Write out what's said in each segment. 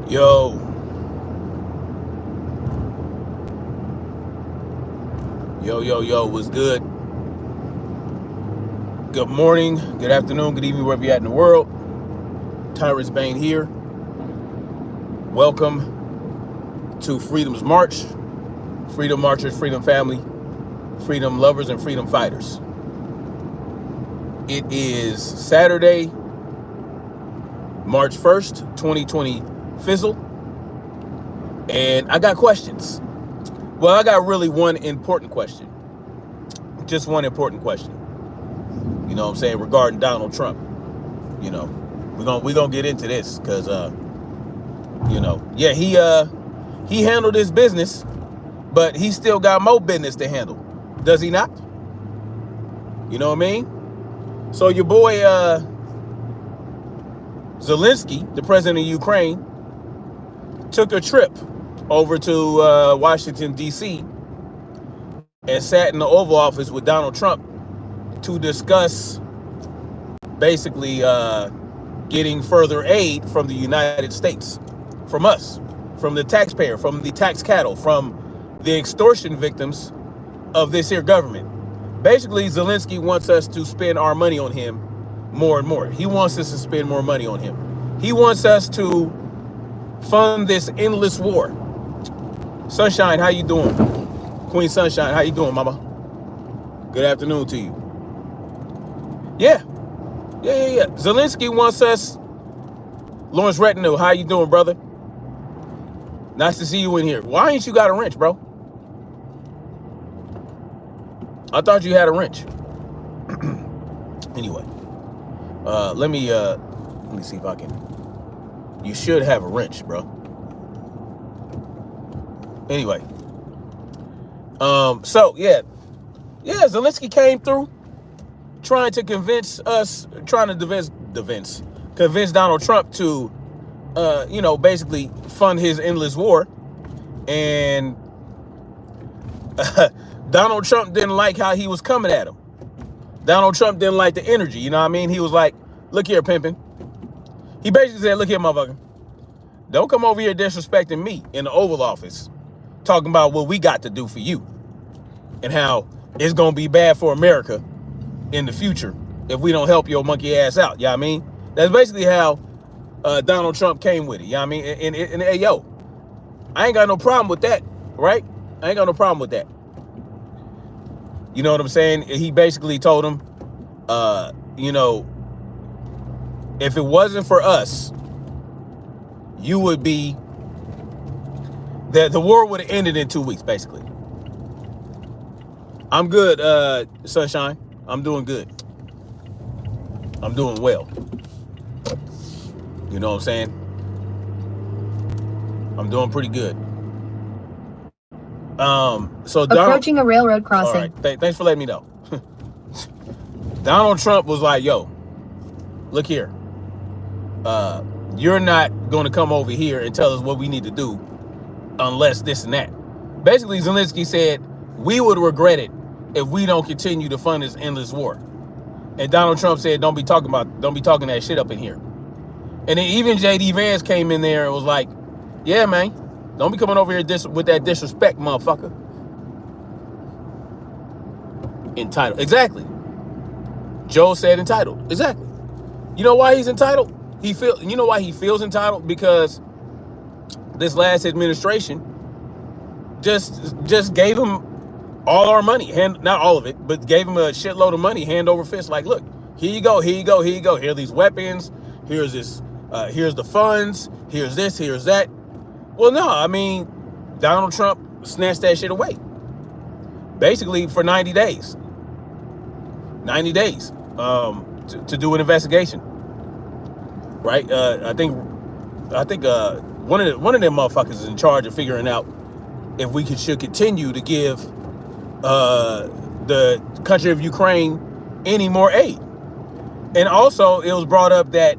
Yo, yo, what's good? Good morning, good afternoon, good evening, wherever you're at in the world. Tyrus Bane here. Welcome to Freedom's March. Freedom Marchers, Freedom Family, Freedom Lovers, and Freedom Fighters. It is Saturday, March 1st, 2020 fizzle. And I got questions. Well, I got really one important question. Just one important question. You know what I'm saying? Regarding Donald Trump. You know, we're gonna get into this because yeah, he handled his business, but he still got more business to handle. Does he not? You know what I mean? So your boy Zelenskyy, the president of Ukraine, took a trip over to Washington, D.C. and sat in the Oval Office with Donald Trump to discuss basically getting further aid from the United States, from us, from the taxpayer, from the tax cattle, from the extortion victims of this here government. Basically, Zelenskyy wants us to spend our money on him more and more. He wants us to spend more money on him. He wants us to fund this endless war. Sunshine, how you doing? Queen Sunshine, how you doing, mama? Good afternoon to you. Yeah. Zelenskyy wants us. Lawrence Retinue, how you doing, brother? Nice to see you in here. Why ain't you got a wrench, bro? I thought you had a wrench. Anyway, let me see if I can. You should have a wrench, bro. Anyway, so yeah, Zelenskyy came through trying to convince Donald Trump to, basically fund his endless war. And Donald Trump didn't like how he was coming at him. Donald Trump didn't like the energy. You know what I mean? He was like, look here, pimpin'. He basically said, look here, motherfucker. Don't come over here disrespecting me in the Oval Office, talking about what we got to do for you and how it's going to be bad for America in the future if we don't help your monkey ass out. You know what I mean? That's basically how Donald Trump came with it. You know what I mean? And hey, yo, I ain't got no problem with that, right? I ain't got no problem with that. You know what I'm saying? He basically told him, if it wasn't for us, you would be, the war would have ended in 2 weeks, basically. I'm good, Sunshine. I'm doing good. I'm doing well. You know what I'm saying? I'm doing pretty good. So approaching a railroad crossing. All right, thanks for letting me know. Donald Trump was like, yo, look here. You're not going to come over here and tell us what we need to do unless this and that. Basically, Zelenskyy said, we would regret it if we don't continue to fund this endless war. And Donald Trump said, don't be talking that shit up in here. And then even J.D. Vance came in there and was like, yeah, man, don't be coming over here with that disrespect, motherfucker. Entitled. Exactly. Joe said entitled. Exactly. You know why he's entitled? You know why he feels entitled? Because this last administration just gave him all our money, not all of it, but gave him a shitload of money, hand over fist. Like, look, here you go. Here are these weapons. Here's this. Here's the funds. Here's this. Here's that. Well, no, I mean, Donald Trump snatched that shit away, basically for 90 days. 90 days to do an investigation. Right? I think one of them motherfuckers is in charge of figuring out if we should continue to give the country of Ukraine any more aid. And also, it was brought up that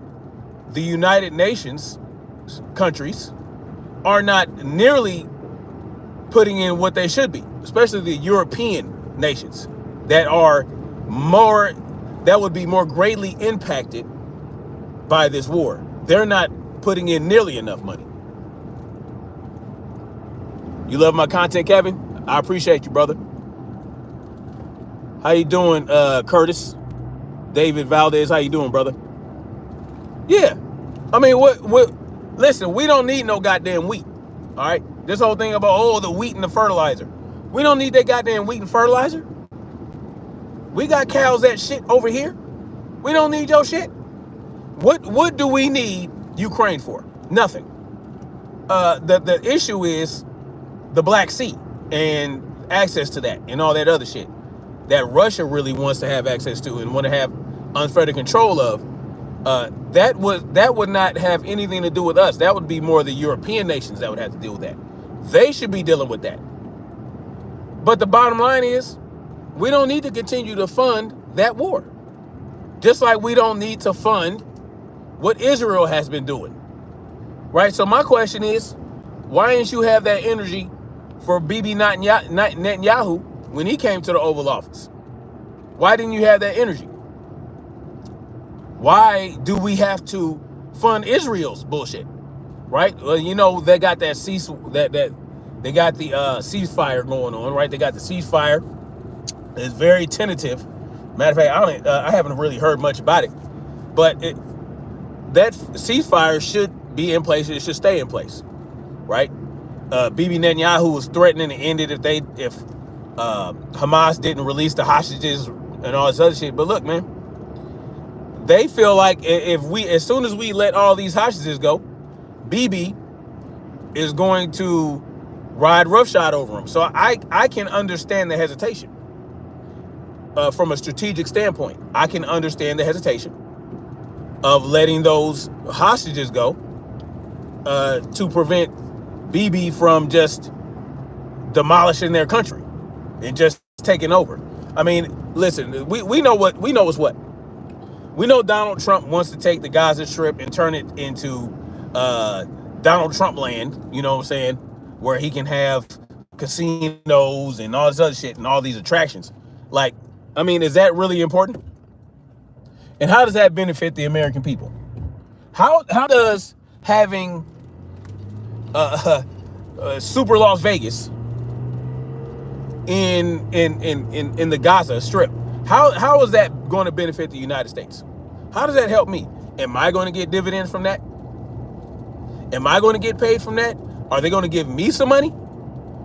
the United Nations countries are not nearly putting in what they should be, especially the European nations that would be more greatly impacted by this war. They're not putting in nearly enough money. You love my content, Kevin? I appreciate you, brother. How you doing, Curtis? David Valdez, how you doing, brother? Yeah. I mean, listen, we don't need no goddamn wheat. All right? This whole thing about, oh, the wheat and the fertilizer. We don't need that goddamn wheat and fertilizer. We got cows that shit over here. We don't need your shit. What do we need Ukraine for? Nothing. The issue is the Black Sea and access to that and all that other shit that Russia really wants to have access to and want to have unfettered control of. That would not have anything to do with us. That would be more the European nations that would have to deal with that. They should be dealing with that. But the bottom line is, we don't need to continue to fund that war. Just like we don't need to fund what Israel has been doing. Right? So my question is, why didn't you have that energy for BEBE Netanyahu when he came to the Oval Office? Why didn't you have that energy? Why do we have to fund Israel's bullshit? Right? Well, you know, they got that they got the ceasefire going on, right? They got the ceasefire. It's very tentative. Matter of fact, I haven't really heard much about it, but that ceasefire should be in place. It should stay in place, right? BEBE Netanyahu was threatening to end it if Hamas didn't release the hostages and all this other shit. But look, man, they feel like as soon as we let all these hostages go, BEBE is going to ride roughshod over them. So I can understand the hesitation. From a strategic standpoint, I can understand the hesitation of letting those hostages go to prevent BEBE from just demolishing their country and just taking over. I mean, listen, we know what's what. We know Donald Trump wants to take the Gaza Strip and turn it into Donald Trump land, you know what I'm saying, where he can have casinos and all this other shit and all these attractions. Like, I mean, is that really important? And how does that benefit the American people? How does having Super Las Vegas in the Gaza Strip, how is that going to benefit the United States? How does that help me? Am I going to get dividends from that? Am I going to get paid from that? Are they going to give me some money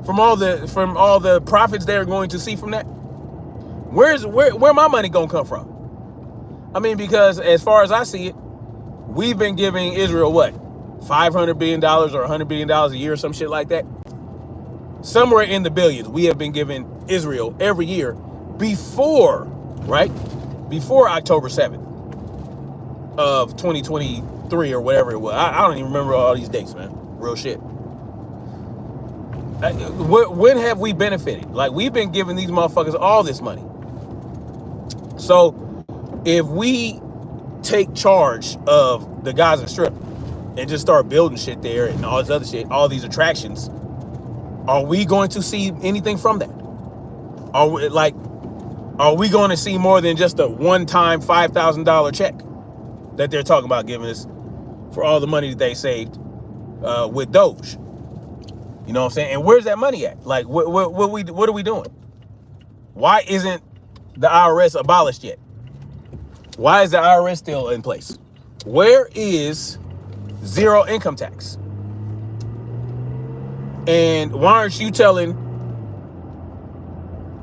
from all the profits they're going to see from that? Where my money gonna come from? I mean, because as far as I see it, we've been giving Israel what, $500 billion or $100 billion a year or some shit like that. Somewhere in the billions we have been giving Israel every year before October 7th of 2023 or whatever it was. I don't even remember all these dates, man. Real shit. When have we benefited? Like, we've been giving these motherfuckers all this money. So if we take charge of the Gaza Strip and just start building shit there and all this other shit, all these attractions, are we going to see anything from that? Are we going to see more than just a one-time $5,000 check that they're talking about giving us for all the money that they saved with Doge? You know what I'm saying? And where's that money at? Like, what are we doing? Why isn't the IRS abolished yet? Why is the IRS still in place? Where is zero income tax? And why aren't you telling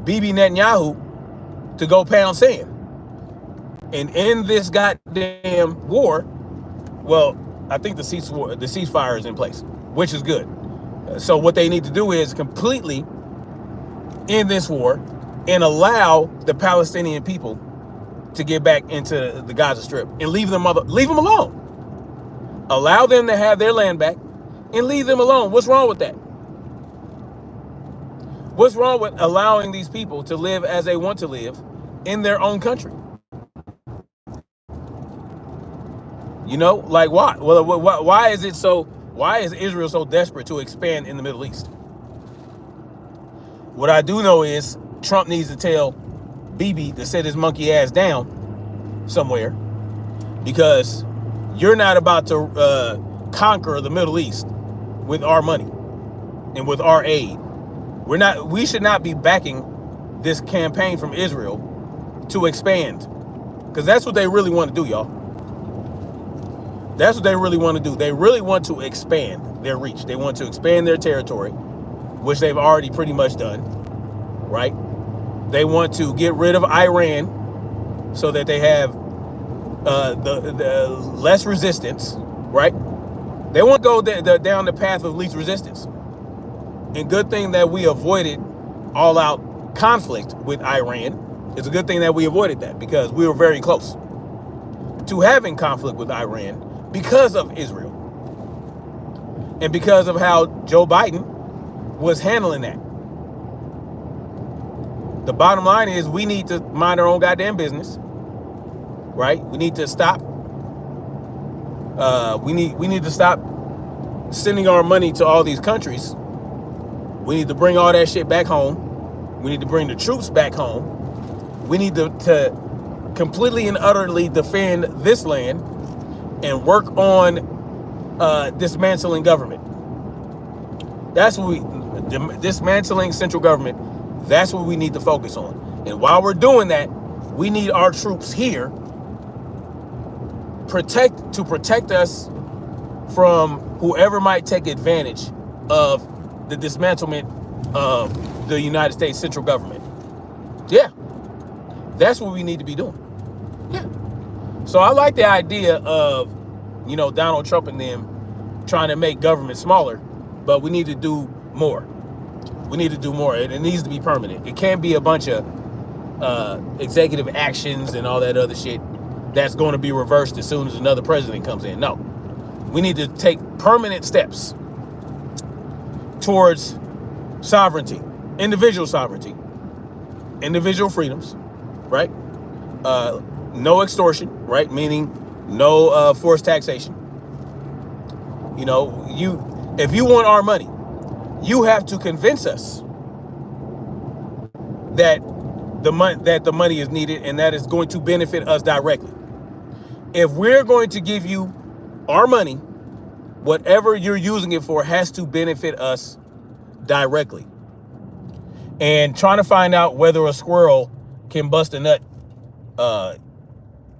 BEBE Netanyahu to go pound sand and end this goddamn war? Well, I think the ceasefire is in place, which is good. So what they need to do is completely end this war and allow the Palestinian people to get back into the Gaza Strip and leave them alone. Allow them to have their land back and leave them alone. What's wrong with that? What's wrong with allowing these people to live as they want to live in their own country? You know, like, why? Well, why is Israel so desperate to expand in the Middle East? What I do know is Trump needs to tell BEBE to sit his monkey ass down somewhere, because you're not about to conquer the Middle East with our money. and with our aid. We should not be backing this campaign from Israel to expand, because that's what they really want to do, y'all. That's what they really want to do. They really want to expand their reach. They want to expand their territory, which they've already pretty much done, right? They want to get rid of Iran so that they have the less resistance, right? They want to go down the path of least resistance. And good thing that we avoided all-out conflict with Iran. It's a good thing that we avoided that, because we were very close to having conflict with Iran because of Israel and because of how Joe Biden was handling that. The bottom line is we need to mind our own goddamn business, right? We need to stop. We need to stop sending our money to all these countries. We need to bring all that shit back home. We need to bring the troops back home. We need to completely and utterly defend this land and work on dismantling government. That's what dismantling central government. That's what we need to focus on. And while we're doing that, we need our troops here to protect us from whoever might take advantage of the dismantlement of the United States central government. Yeah, that's what we need to be doing. Yeah. So I like the idea of, Donald Trump and them trying to make government smaller, but we need to do more. We need to do more. It needs to be permanent. It can't be a bunch of executive actions and all that other shit that's going to be reversed as soon as another president comes in. No, we need to take permanent steps towards sovereignty, individual freedoms, right? No extortion, right? Meaning no forced taxation. If you want our money, you have to convince us that the money is needed and that is going to benefit us directly. If we're going to give you our money, whatever you're using it for has to benefit us directly. And trying to find out whether a squirrel can bust a nut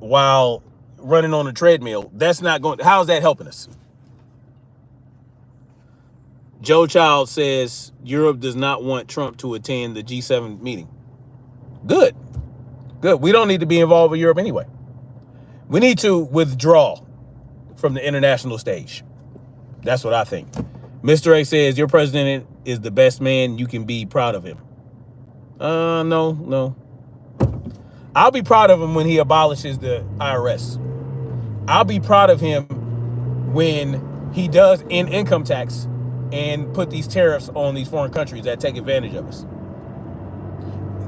while running on a treadmill, that's not going. How's that helping us? Joe Child says Europe does not want Trump to attend the G7 meeting. Good. We don't need to be involved with Europe anyway. We need to withdraw from the international stage. That's what I think. Mr. A says your president is the best man. You can be proud of him. No. I'll be proud of him when he abolishes the IRS. I'll be proud of him when he does end income tax and put these tariffs on these foreign countries that take advantage of us.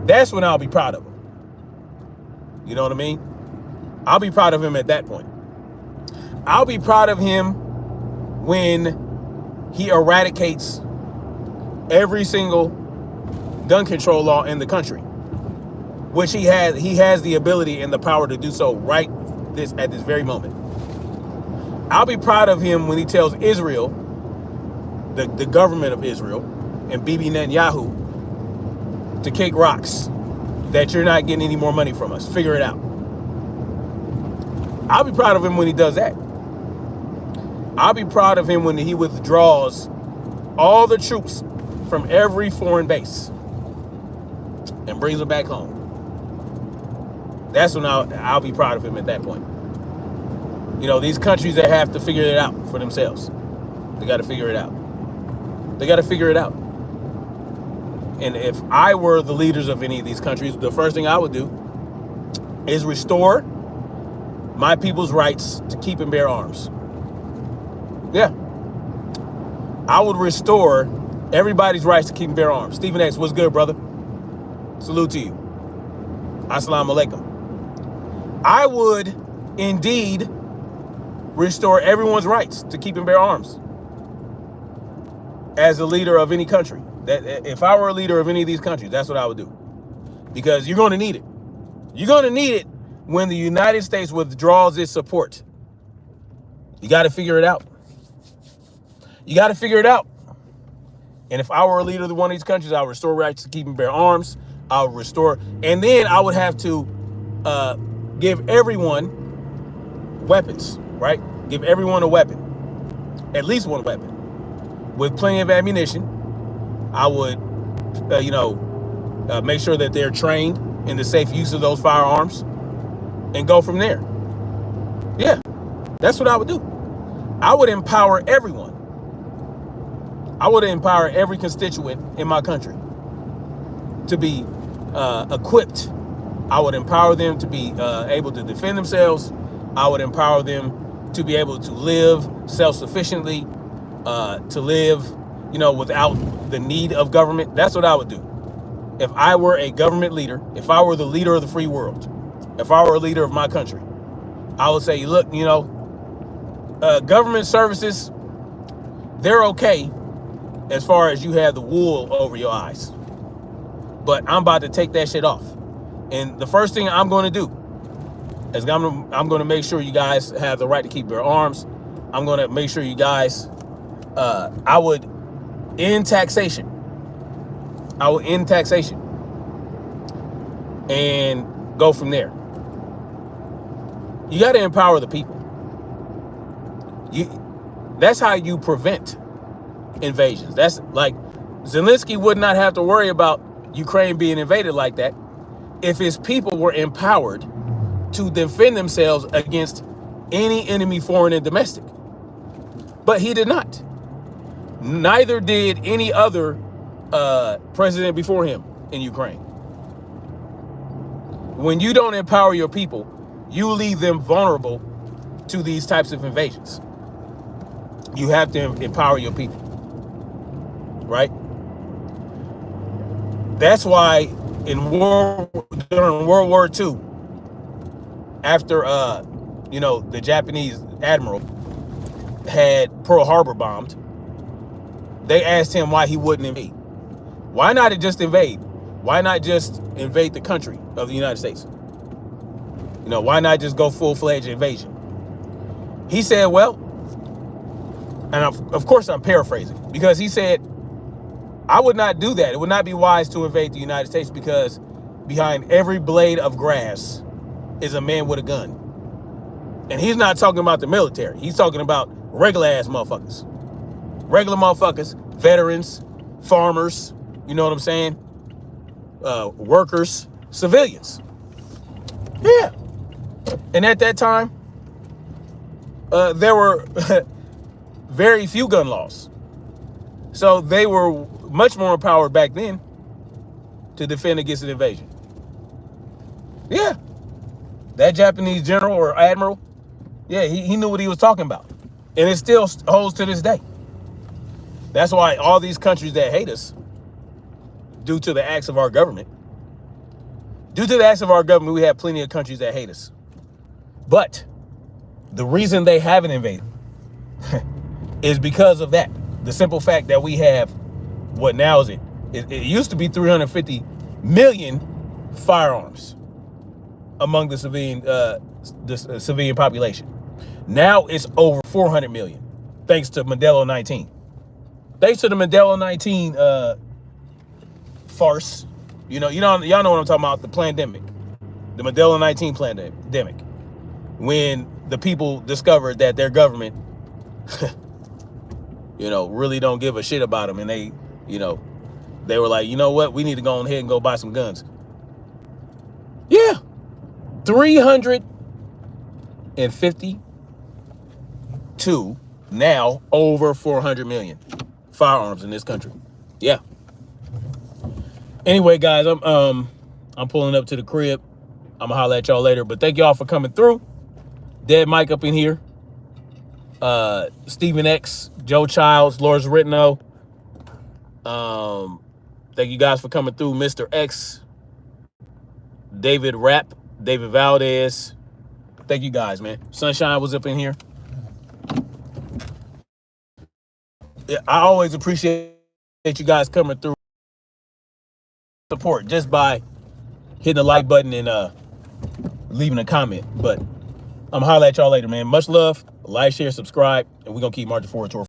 That's when I'll be proud of him. You know what I mean? I'll be proud of him at that point. I'll be proud of him when he eradicates every single gun control law in the country, which he has the ability and the power to do so at this very moment. I'll be proud of him when he tells Israel, the government of Israel, and BEBE Netanyahu to kick rocks, that you're not getting any more money from us. Figure it out. I'll be proud of him when he does that. I'll be proud of him when he withdraws all the troops from every foreign base and brings them back home. That's when I'll be proud of him at that point. These countries that have to figure it out for themselves. They got to figure it out. And if I were the leaders of any of these countries, the first thing I would do is restore my people's rights to keep and bear arms. Yeah. I would restore everybody's rights to keep and bear arms. Stephen X, what's good, brother? Salute to you. Assalamu alaikum. I would indeed restore everyone's rights to keep and bear arms as a leader of any country. That if I were a leader of any of these countries, that's what I would do. Because you're going to need it. You're going to need it when the United States withdraws its support. You got to figure it out. And if I were a leader of one of these countries, I would restore rights to keep and bear arms. I would restore, and then I would have to give everyone weapons, right? Give everyone a weapon, at least one weapon, with plenty of ammunition. I would, make sure that they're trained in the safe use of those firearms, and go from there. Yeah, that's what I would do. I would empower everyone. I would empower every constituent in my country to be equipped. I would empower them to be able to defend themselves. I would empower them to be able to live self-sufficiently, to live, without the need of government. That's what I would do. If I were a government leader, if I were the leader of the free world, if I were a leader of my country, I would say, look, government services, they're okay as far as you have the wool over your eyes. But I'm about to take that shit off. And the first thing I'm going to do is I'm going to make sure you guys have the right to keep bear arms. I'm going to make sure you guys, I would end taxation. I would end taxation and go from there. You got to empower the people. That's how you prevent invasions. That's like Zelenskyy would not have to worry about Ukraine being invaded like that if his people were empowered to defend themselves against any enemy, foreign and domestic. But he did not. Neither did any other president before him in Ukraine. When you don't empower your people, you leave them vulnerable to these types of invasions. You have to empower your people, right? That's why during World War II, after the Japanese admiral had Pearl Harbor bombed, they asked him why he wouldn't invade. Why not just invade? Why not just invade the country of the United States? Why not just go full-fledged invasion? He said, well, and of course I'm paraphrasing, because he said, I would not do that. It would not be wise to invade the United States because behind every blade of grass is a man with a gun. And he's not talking about the military. He's talking about regular ass motherfuckers. Regular motherfuckers, veterans, farmers, you know what I'm saying? Workers, civilians. Yeah. And at that time, there were very few gun laws. So they were much more empowered back then to defend against an invasion. Yeah. That Japanese general or admiral, yeah, he knew what he was talking about. And it still holds to this day. That's why all these countries that hate us, due to the acts of our government, we have plenty of countries that hate us. But the reason they haven't invaded is because of that. The simple fact that we have, what now is it? It used to be 350 million firearms among the civilian population. Now it's over 400 million, thanks to Modelo 19. Thanks to the Modelo 19 farce. Y'all know what I'm talking about, the pandemic. The Modelo 19 pandemic. When the people discovered that their government really don't give a shit about them, and they were like, you know what, we need to go ahead and go buy some guns. Yeah. 352, now over 400 million firearms in this country. Yeah. Anyway, guys, I'm pulling up to the crib. I'm gonna holler at y'all later, but thank y'all for coming through. Dead Mike up in here. Stephen X, Joe Childs, Loris Ritno. Thank you guys for coming through. Mr. X, David Rapp, David Valdez. Thank you guys, man. Sunshine was up in here. Yeah, I always appreciate you guys coming through. Support just by hitting the like button and leaving a comment. But I'm gonna holler at y'all later, man. Much love. Like, share, subscribe, and we're gonna keep marching forward toward